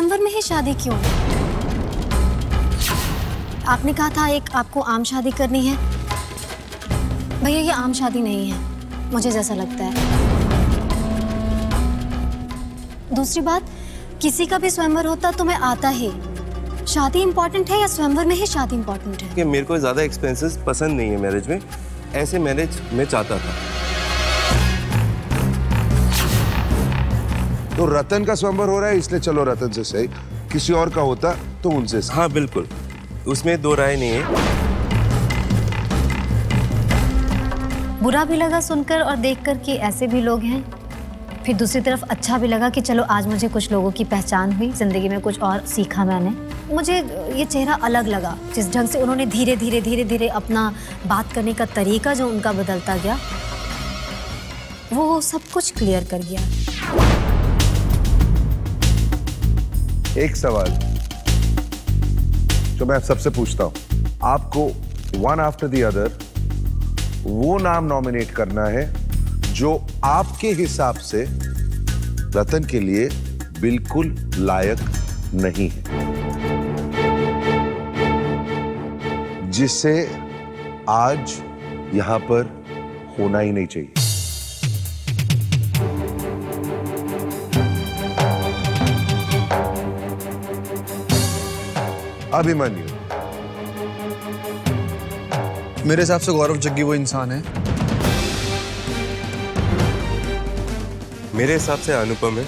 स्वयंवर में ही शादी क्यों? आपने कहा था एक आपको आम शादी करनी है। भैया ये आम शादी नहीं है, मुझे जैसा लगता है। दूसरी बात, किसी का भी स्वयंवर होता तो मैं आता ही। शादी इंपॉर्टेंट है या स्वयंवर में ही शादी इंपॉर्टेंट है? कि मेरे को ज्यादा एक्सपेंसेस पसंद नहीं है मैरिज में, ऐसे मैरिज मैं चाहता था। तो रतन का स्वयंवर हो रहा है इसलिए चलो रतन से सही, किसी और का होता तो उनसे सही। हाँ बिल्कुल, उसमें दो राय नहीं है। बुरा भी लगा सुनकर और देखकर कि ऐसे भी लोग हैं, फिर दूसरी तरफ अच्छा भी लगा कि चलो आज मुझे कुछ लोगों की पहचान हुई, जिंदगी में कुछ और सीखा मैंने। मुझे ये चेहरा अलग लगा, जिस ढंग से उन्होंने धीरे धीरे अपना बात करने का तरीका जो उनका बदलता गया, वो सब कुछ क्लियर कर गया। एक सवाल जो मैं आप सबसे पूछता हूं, आपको वन आफ्टर द अदर वो नाम नॉमिनेट करना है जो आपके हिसाब से रतन के लिए बिल्कुल लायक नहीं है, जिससे आज यहां पर होना ही नहीं चाहिए। अभिमन्यु। मेरे हिसाब से गौरव जग्गी वो इंसान है। मेरे हिसाब से अनुपम है।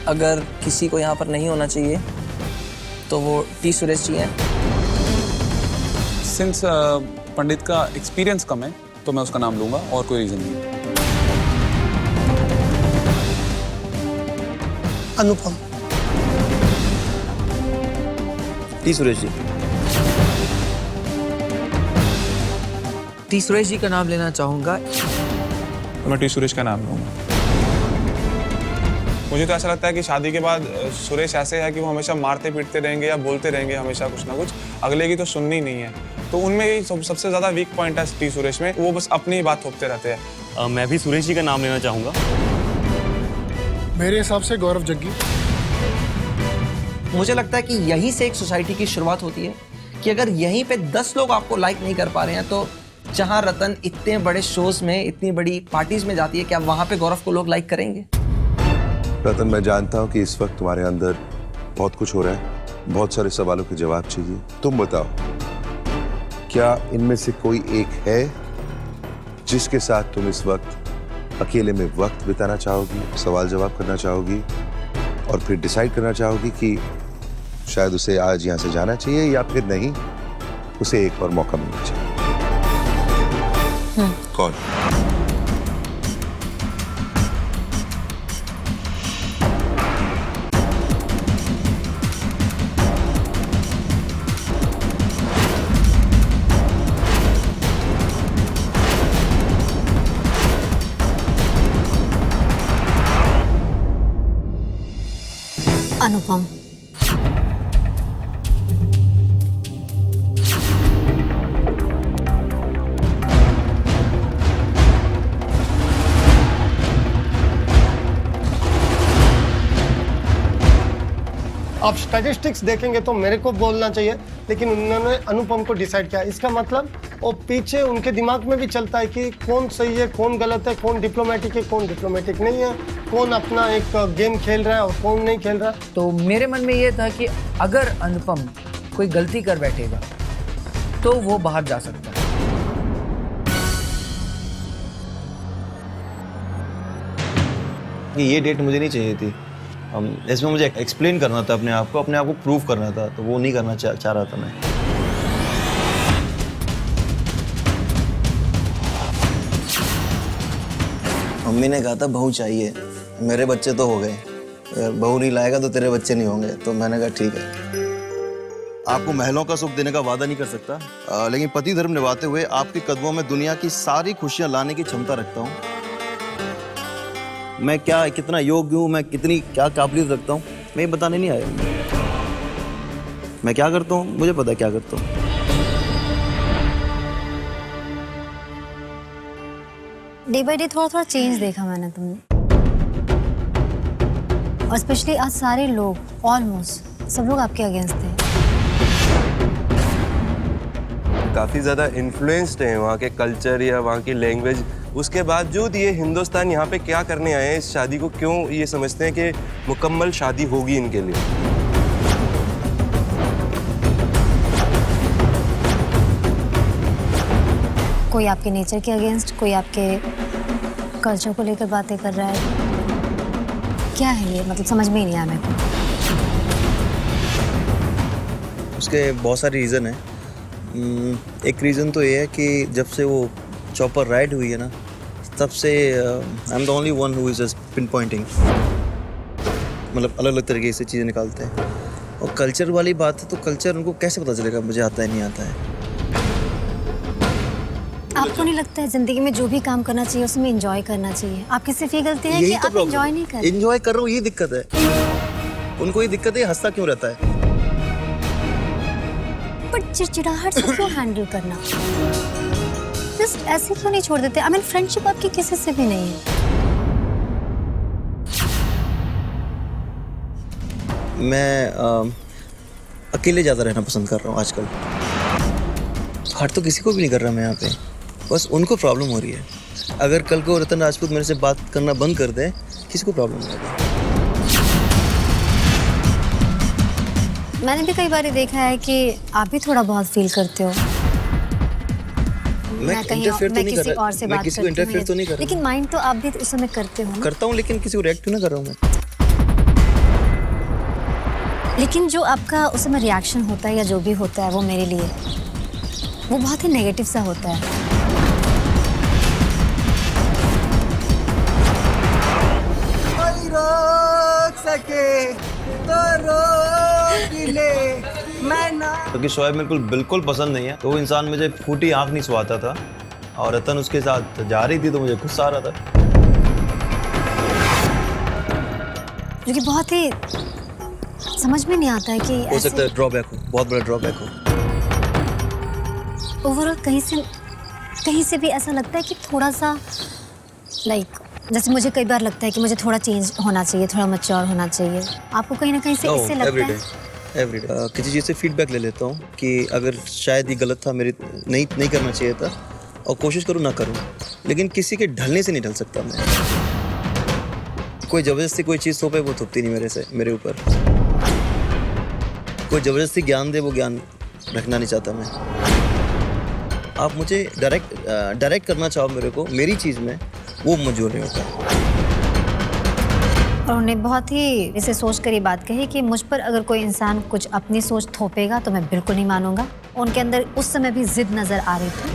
अगर किसी को यहाँ पर नहीं होना चाहिए तो वो टी सुरेश जी हैं। सिंस पंडित का एक्सपीरियंस कम है तो मैं उसका नाम लूंगा, और कोई रीजन नहीं। अनुपम। टी सुरेश जी। टी सुरेश जी का नाम लेना चाहूंगा। तो मैं टी सुरेश का नाम लूंगा। मुझे तो ऐसा लगता है कि शादी के बाद सुरेश ऐसे है कि वो हमेशा मारते पीटते रहेंगे या बोलते रहेंगे हमेशा कुछ ना कुछ, अगले की तो सुननी नहीं है। तो उनमें ही सबसे ज्यादा वीक पॉइंट है टी सुरेश में, वो बस अपनी ही बात थोपते रहते हैं। मैं भी सुरेश जी का नाम लेना चाहूंगा। मेरे हिसाब से गौरव जग्गी। मुझे लगता है कि यहीं से एक सोसाइटी की शुरुआत होती है कि अगर यहीं पे 10 लोग आपको लाइक नहीं कर पा रहे हैं, तो जहां रतन इतने बड़े शोज में, इतनी बड़ी पार्टीज में जाती है, क्या वहां पे गौरव को लोग लाइक करेंगे? रतन, मैं जानता हूं कि इस वक्त तुम्हारे अंदर बहुत कुछ हो रहा है, बहुत सारे सवालों के जवाब चाहिए। तुम बताओ, क्या इनमें से कोई एक है जिसके साथ तुम इस वक्त अकेले में वक्त बिताना चाहोगी, सवाल जवाब करना चाहोगी और फिर डिसाइड करना चाहोगी कि शायद उसे आज यहां से जाना चाहिए या फिर नहीं, उसे एक और मौका मिलना चाहिए? कौन? अनुपम। आप स्टैटिस्टिक्स देखेंगे तो मेरे को बोलना चाहिए, लेकिन उन्होंने अनुपम को डिसाइड किया। इसका मतलब वो पीछे उनके दिमाग में भी चलता है कि कौन सही है, कौन गलत है, कौन डिप्लोमेटिक है, कौन डिप्लोमेटिक नहीं है, कौन अपना एक गेम खेल रहा है और कौन नहीं खेल रहा। तो मेरे मन में ये था कि अगर अनुपम कोई गलती कर बैठेगा तो वो बाहर जा सकता है। ये डेट मुझे नहीं चाहिए थी। इसमें मुझे एक्सप्लेन करना था अपने आप को प्रूव करना था, तो वो नहीं करना चाह रहा था मैं। मम्मी ने कहा था बहू चाहिए, मेरे बच्चे तो हो गए, बहू नहीं लाएगा तो तेरे बच्चे नहीं होंगे। तो मैंने कहा ठीक है। आपको महलों का सुख देने का वादा नहीं कर सकता, लेकिन पति धर्म निभाते हुए आपके कदमों में दुनिया की सारी खुशियां लाने की क्षमता रखता हूँ। मैं क्या कितना योग्य हूँ, मैं कितनी क्या काबिलियत रखता हूँ, मैं ये बताने नहीं आया। मैं क्या करता हूँ, मुझे पता है क्या करता हूँ। डे बाय डे थोड़ा थोड़ा चेंज देखा मैंने तुमने। और स्पेशली आज सारे लोग ऑलमोस्ट सब लोग आपके अगेंस्ट थे। काफ़ी ज़्यादा इन्फ्लुएंस्ड हैं वहाँ के कल्चर या वहाँ की लैंग्वेज। उसके बावजूद ये हिंदुस्तान यहाँ पे क्या करने आए हैं, इस शादी को क्यों ये समझते हैं कि मुकम्मल शादी होगी इनके लिए। कोई आपके नेचर के अगेंस्ट, कोई आपके कल्चर को लेकर बातें कर रहा है। क्या है ये, मतलब समझ में ही नहीं आया मेरे को। उसके बहुत सारे रीज़न हैं। एक रीज़न तो ये है कि जब से वो चॉपर राइड हुई है ना, तब से I am the only one who is just pinpointing, मतलब अलग अलग तरीके से चीज़ें निकालते हैं। और कल्चर वाली बात है तो कल्चर उनको कैसे पता चलेगा मुझे आता है नहीं आता है। आपको नहीं लगता है जिंदगी में जो भी काम करना चाहिए उसमें एंजॉय करना चाहिए? आपकी सिर्फ ये गलती है कि आप एंजॉय नहीं कर रहे। एंजॉय कर रहा हूँ, ये दिक्कत है। उनको ये दिक्कत है, हंसता क्यों रहता है। बट चिड़चिड़ाहट से क्यों हैंडल करना? जस्ट ऐसे क्यों नहीं छोड़ देते? आई मीन फ्रेंडशिप आपकी किसी से भी नहीं है। मैं अकेले ज़्यादा रहना पसंद कर रहा हूँ आजकल। हट तो किसी को भी नहीं कर रहा मैं यहाँ पे, बस उनको प्रॉब्लम हो रही है। अगर कल को रतन राजपूत मेरे से बात करना बंद कर दे, किसी को प्रॉब्लम नहीं होगी। मैंने भी कई बार देखा है कि आप भी थोड़ा बहुत फील करते हो। मैं इंटरफेयर तो नहीं कर रहा, और से मैं बात किसी को इंटरफेयर तो नहीं कर रहा, लेकिन माइंड तो आप भी उस समय करते हो ना? करता हूँ, लेकिन किसी को रिएक्ट ना कर रहा हूँ मैं। लेकिन जो आपका उस समय रिएक्शन होता है या जो भी होता है वो मेरे लिए वो बहुत ही नेगेटिव सा होता है। क्योंकि शोएब मेरे को बिल्कुल पसंद नहीं है, तो वो इंसान मुझे फूटी आंख नहीं सुहाता था, और रतन उसके साथ जा रही थी तो मुझे गुस्सा आ रहा था, जो कि बहुत ही समझ में नहीं आता है कि हो सकता है ड्रॉबैक हो, बहुत बड़ा ड्रॉबैक हो। ओवरऑल कहीं से भी ऐसा लगता है कि थोड़ा सा लाइक जैसे मुझे कई बार लगता है कि मुझे थोड़ा चेंज होना चाहिए, थोड़ा मैच्योर होना चाहिए। आपको कहीं ना कहीं से इससे लगता है? एवरीडे किसी चीज़ से फीडबैक ले लेता हूँ कि अगर शायद ये गलत था, मेरी नहीं करना चाहिए था, और कोशिश करूँ ना करूँ, लेकिन किसी के ढलने से नहीं ढल सकता मैं। कोई ज़बरदस्ती कोई चीज़ थोपे वो थोपती नहीं मेरे ऊपर। कोई ज़बरदस्ती ज्ञान दे वो ज्ञान रखना नहीं चाहता मैं। आप मुझे डायरेक्ट करना चाहो मेरे को मेरी चीज़ में, वो मंजूर नहीं होता। और उन्हें बहुत ही इसे सोच कर ये बात कही कि मुझ पर अगर कोई इंसान कुछ अपनी सोच थोपेगा तो मैं बिल्कुल नहीं मानूंगा। उनके अंदर उस समय भी जिद नजर आ रही थी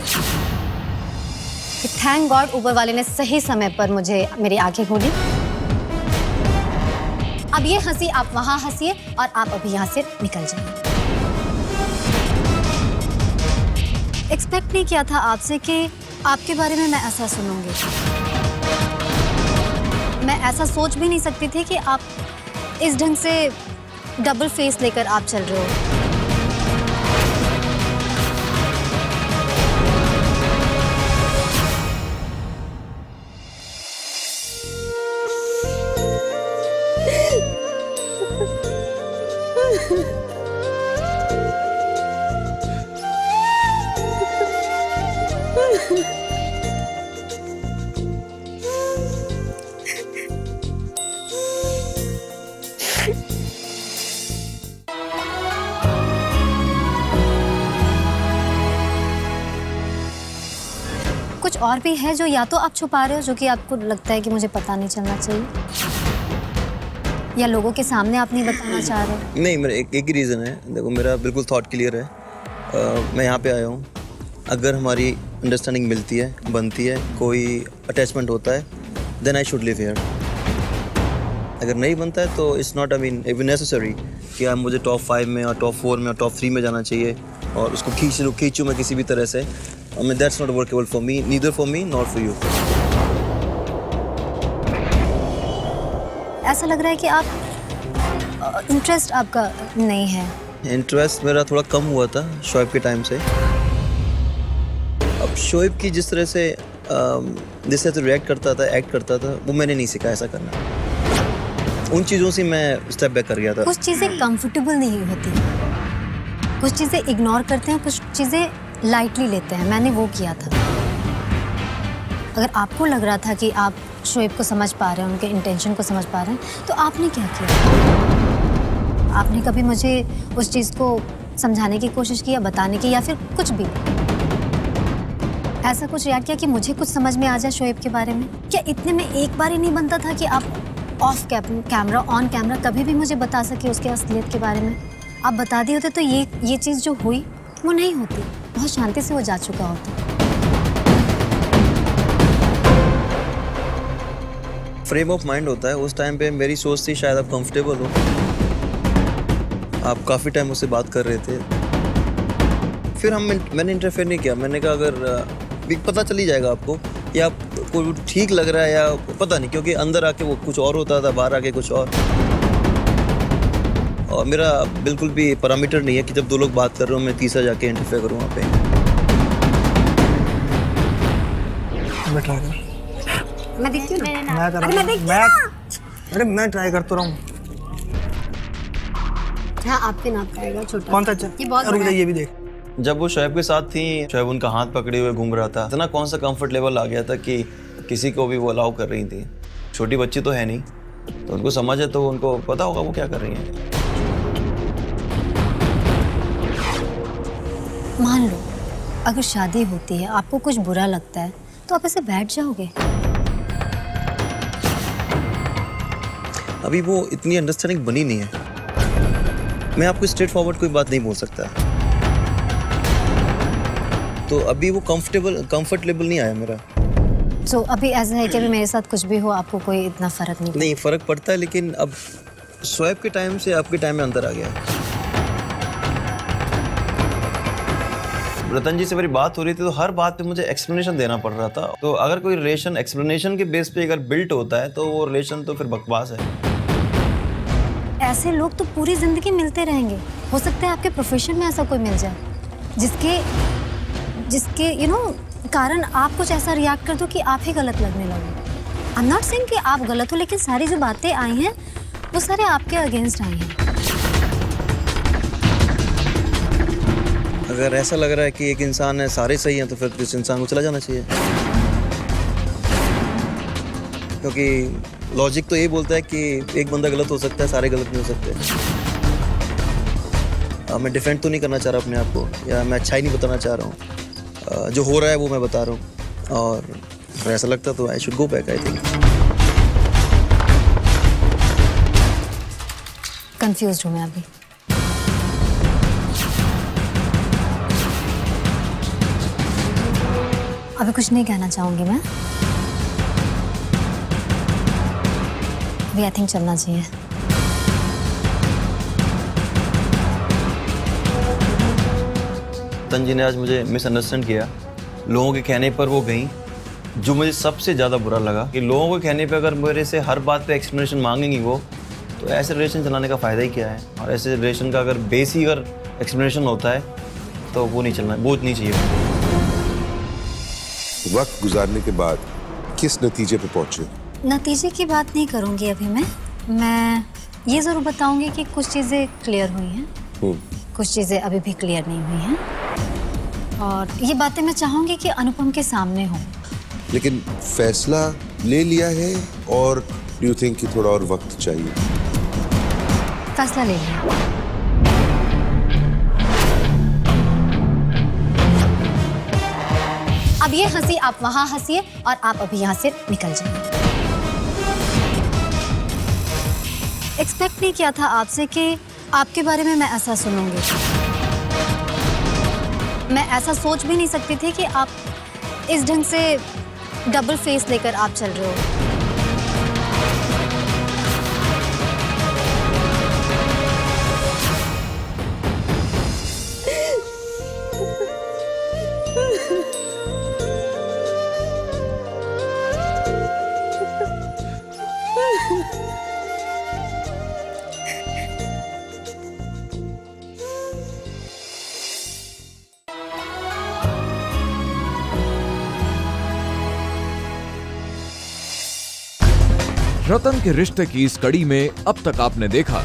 कि थैंक गॉड ऊपर वाले ने सही समय पर मुझे मेरी आंखें खोली। अब ये हंसी आप वहां हंसिए और आप अभी यहाँ से निकल जाइए। एक्सपेक्ट नहीं किया था आपसे कि आपके बारे में मैं ऐसा सुनूंगी। मैं ऐसा सोच भी नहीं सकती थी कि आप इस ढंग से डबल फेस लेकर आप चल रहे हो। कुछ और भी है जो या तो आप छुपा रहे हो, जो कि आपको लगता है कि मुझे पता नहीं चलना चाहिए, या लोगों के सामने आप नहीं बताना चाह रहे? नहीं, मेरा एक ही रीज़न है। देखो, मेरा बिल्कुल थॉट क्लियर है। मैं यहाँ पे आया हूँ, अगर हमारी अंडरस्टैंडिंग मिलती है, बनती है, कोई अटैचमेंट होता है, then I should live here. अगर नहीं बनता है तो it's not, I mean even necessary कि आप मुझे टॉप 5 में और टॉप 4 में और टॉप 3 में जाना चाहिए और उसको खींचूँ मैं किसी भी तरह से। I mean, that's not workable for me, neither for me nor for you. ऐसा लग रहा है कि आप इंटरेस्ट आपका नहीं है। इंटरेस्ट मेरा थोड़ा कम हुआ था शोएब के टाइम से। अब शोएब की जिस तरह से रिएक्ट करता था, एक्ट करता था, वो मैंने नहीं सीखा ऐसा करना। उन चीज़ों से मैं स्टेप बैक कर गया था। कुछ चीज़ें कंफर्टेबल नहीं होती, कुछ चीज़ें इग्नोर करते हैं, कुछ चीज़ें लाइटली लेते हैं। मैंने वो किया था। अगर आपको लग रहा था कि आप शोएब को समझ पा रहे हैं, उनके इंटेंशन को समझ पा रहे हैं, तो आपने क्या किया? आपने कभी मुझे उस चीज़ को समझाने की कोशिश की या बताने की, या फिर कुछ भी ऐसा कुछ रिएक्ट किया कि मुझे कुछ समझ में आ जाए शोएब के बारे में? क्या इतने में एक बार ही नहीं बनता था कि आप ऑफ कैमरा ऑन कैमरा कभी भी मुझे बता सके उसके असलियत के बारे में? आप बता दिए होते तो ये चीज़ जो हुई वो नहीं होती, बहुत शांति से वो जा चुका होता। फ्रेम ऑफ माइंड होता है उस टाइम पे। मेरी सोच थी शायद आप कंफर्टेबल हो, आप काफ़ी टाइम उससे बात कर रहे थे, फिर मैंने इंटरफेयर नहीं किया। मैंने कहा अगर पता चल ही जाएगा आपको, या आपको ठीक लग रहा है या पता नहीं, क्योंकि अंदर आके वो कुछ और होता था, बाहर आके कुछ और मेरा बिल्कुल भी पैरामीटर नहीं है कि जब दो लोग बात कर रहे हो मैं तीसरा जाके इंटरफेयर करूँ वहाँ पे। मैं ट्राई कर, मैं देखती हूँ, अरे मैं ट्राई करता रहा हूँ। हाँ, आपके नाप का आएगा छोटा। कौन सा अच्छा? ये बहुत बड़ा है। ये भी देख। जब वो शोएब के साथ थी, शोएब उनका हाथ पकड़े हुए घूम रहा था, इतना कौन सा कंफर्ट लेवल आ गया था कि किसी को भी वो अलाउ कर रही थी। छोटी बच्ची तो है नहीं, तो उनको समझ है, तो उनको पता होगा वो क्या कर रही हैं। मान लो अगर शादी होती है, आपको कुछ बुरा लगता है, तो आप ऐसे बैठ जाओगे? अभी वो इतनी अंडरस्टैंडिंग बनी नहीं है। मैं आपको स्ट्रेट फॉरवर्ड कोई बात नहीं बोल सकता, तो अभी वो कंफर्ट लेवल नहीं आया मेरा। तो अभी ऐसा है कि अभी मेरे साथ कुछ भी हो आपको कोई इतना फर्क नहीं? नहीं, फर्क पड़ता है, लेकिन अब शोएब के टाइम से आपके टाइम में अंदर आ गया है। रतन जी से मेरी बात हो रही थी, तो हर बात पे मुझे एक्सप्लेनेशन देना पड़ रहा था। तो अगर कोई रिलेशन एक्सप्लेनेशन के बेस पे अगर बिल्ट होता है, तो वो रिलेशन तो फिर बकवास है। ऐसे लोग तो पूरी जिंदगी मिलते रहेंगे। हो सकता है आपके प्रोफेशन में ऐसा कोई मिल जाए जिसके कारण आप कुछ ऐसा रिएक्ट कर दो कि आप ही गलत लगने लगे। आई एम नॉट सेइंग कि आप गलत हो, लेकिन सारी जो बातें आई हैं वो सारे आपके अगेंस्ट आई हैं। अगर ऐसा लग रहा है कि एक इंसान है सारे सही हैं, तो फिर इस इंसान को चला जाना चाहिए, क्योंकि लॉजिक तो ये बोलता है कि एक बंदा गलत हो सकता है, सारे गलत नहीं हो सकते। मैं डिफेंड तो नहीं करना चाह रहा अपने आप को, या मैं अच्छाई नहीं बताना चाह रहा हूँ। जो हो रहा है वो मैं बता रहा हूँ, और अगर ऐसा लगता तो I should go back. I think confused हूँ मैं अभी। अभी कुछ नहीं कहना चाहूंगी मैं। अभी आई थिंक चलना चाहिए। तंजी ने आज मुझे मिसअंडरस्टैंड किया। लोगों के कहने पर वो गई। जो मुझे सबसे ज़्यादा बुरा लगा कि लोगों के कहने पे अगर मेरे से हर बात पे एक्सप्लेनेशन मांगेंगी वो, तो ऐसे रिलेशन चलाने का फ़ायदा ही क्या है। और ऐसे रिलेशन का अगर बेस ही अगर एक्सप्लेनेशन होता है, तो वो नहीं चलना, वो नहीं चाहिए। वक्त गुजारने के बाद किस नतीजे पे पहुंचे? नतीजे की बात नहीं करूंगी अभी मैं ये ज़रूर बताऊंगी कि कुछ चीज़ें क्लियर हुई हैं, कुछ चीज़ें अभी भी क्लियर नहीं हुई हैं, और ये बातें मैं चाहूंगी कि अनुपम के सामने हो। लेकिन फैसला ले लिया है, और डू यू थिंक कि थोड़ा और वक्त चाहिए? फैसला ले लिया। अब ये हंसी आप वहां हंसिए, और आप अभी यहाँ से निकल जाइए। एक्सपेक्ट नहीं किया था आपसे कि आपके बारे में मैं ऐसा सुनूंगी। मैं ऐसा सोच भी नहीं सकती थी कि आप इस ढंग से डबल फेस लेकर आप चल रहे हो। रतन के रिश्ते की इस कड़ी में अब तक आपने देखा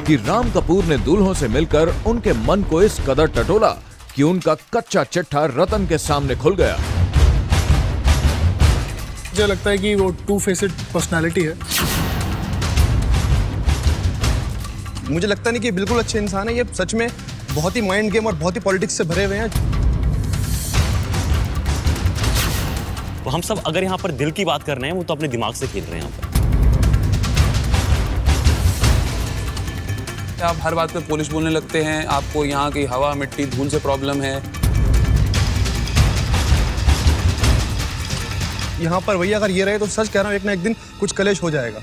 कि राम कपूर ने दूल्हों से मिलकर उनके मन को इस कदर टटोला कि उनका कच्चा चिट्ठा रतन के सामने खुल गया। मुझे लगता है कि वो टू फेसेड पर्सनालिटी है। मुझे लगता नहीं कि बिल्कुल अच्छे इंसान है, ये सच में बहुत ही माइंड गेम और बहुत ही पॉलिटिक्स से भरे हुए हैं। तो हम सब अगर यहाँ पर दिल की बात कर रहे हैं, वो तो अपने दिमाग से खेल रहे हैं यहाँ पर। आप हर बात पे पुलिस बोलने लगते हैं, आपको यहाँ की हवा मिट्टी धूल से प्रॉब्लम है। यहाँ पर भैया अगर ये रहे तो सच कह रहा हूँ एक ना एक दिन कुछ कलेश हो जाएगा।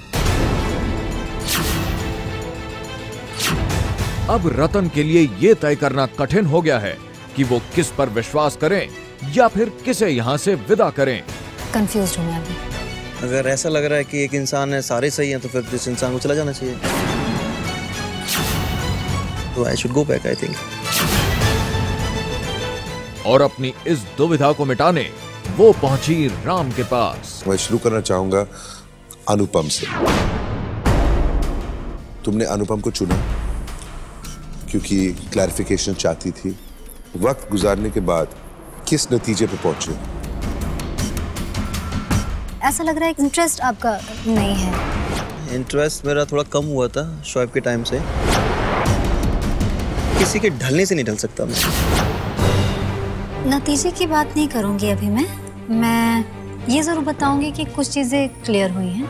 अब रतन के लिए ये तय करना कठिन हो गया है कि वो किस पर विश्वास करें या फिर किसे यहाँ से विदा करें। कंफ्यूज हूँ मैं अभी। अगर ऐसा लग रहा है कि एक इंसान है सारे सही हैं तो फिर इस इंसान को चला जाना चाहिए। तो I should go back I think. और अपनी इस दुविधा को मिटाने वो पहुंची राम के पास। मैं शुरू करना चाहूंगा अनुपम से। तुमने अनुपम को चुना क्योंकि क्लैरिफिकेशन चाहती थी। वक्त गुजारने के बाद किस नतीजे पे पहुंचे? ऐसा लग रहा है इंटरेस्ट आपका नहीं है। इंटरेस्ट मेरा थोड़ा कम हुआ था शोएब के टाइम से। किसी के ढलने से नहीं ढल सकता मैं। नतीजे की बात नहीं करूंगी अभी मैं ये जरूर बताऊंगी कि कुछ चीजें क्लियर हुई हैं,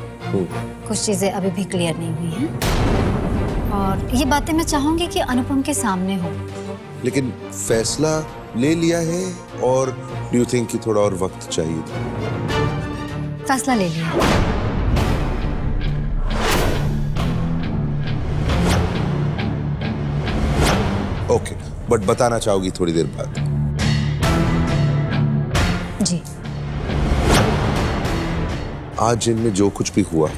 कुछ चीजें अभी भी क्लियर नहीं हुई हैं, और ये बातें मैं चाहूंगी कि अनुपम के सामने हो। लेकिन फैसला ले लिया है और डू यू थिंक कि थोड़ा और वक्त चाहिए था? फैसला ले लिया। ओके, बट बताना चाहोगी थोड़ी देर बाद? जी। आज जिनमें जो कुछ भी हुआ,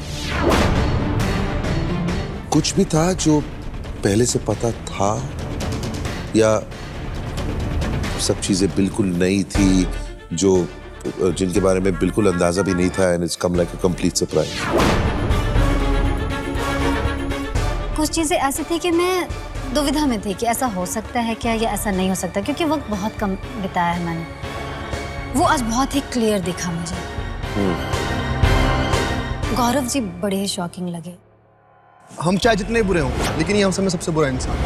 कुछ भी था जो पहले से पता था या सब चीजें बिल्कुल नई थी जो जिनके बारे में बिल्कुल अंदाजा भी नहीं था and it's come like a complete surprise? कुछ चीजें ऐसी थी कि मैं दुविधा में थी कि ऐसा हो सकता है क्या या ऐसा नहीं हो सकता, क्योंकि वक्त बहुत कम बिताया है मैंने। वो आज बहुत ही क्लियर दिखा मुझे। गौरव जी बड़े ही शॉकिंग लगे। हम चाहे जितने बुरे हों, लेकिन ये हम सब में सबसे बुरा इंसान।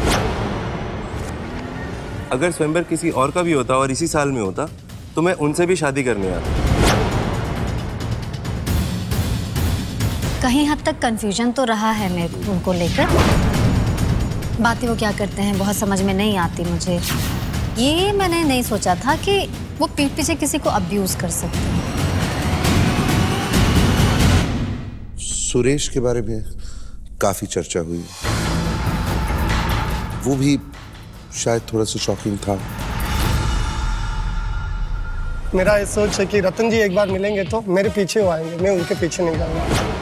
अगर स्वयंवर किसी और का भी होता और इसी साल में होता तो मैं उनसे भी शादी करने आता। कहीं हद तक कंफ्यूजन तो रहा है मेरे उनको लेकर। बातें वो क्या करते हैं बहुत समझ में नहीं आती मुझे। ये मैंने नहीं सोचा था कि वो पीठ पीछे किसी को अब्यूज कर सकते हैं। सुरेश के बारे में काफी चर्चा हुई, वो भी शायद थोड़ा सा शॉकिंग था। मेरा ये सोच है कि रतन जी एक बार मिलेंगे तो मेरे पीछे वो आएंगे, मैं उनके पीछे नहीं जाऊंगा।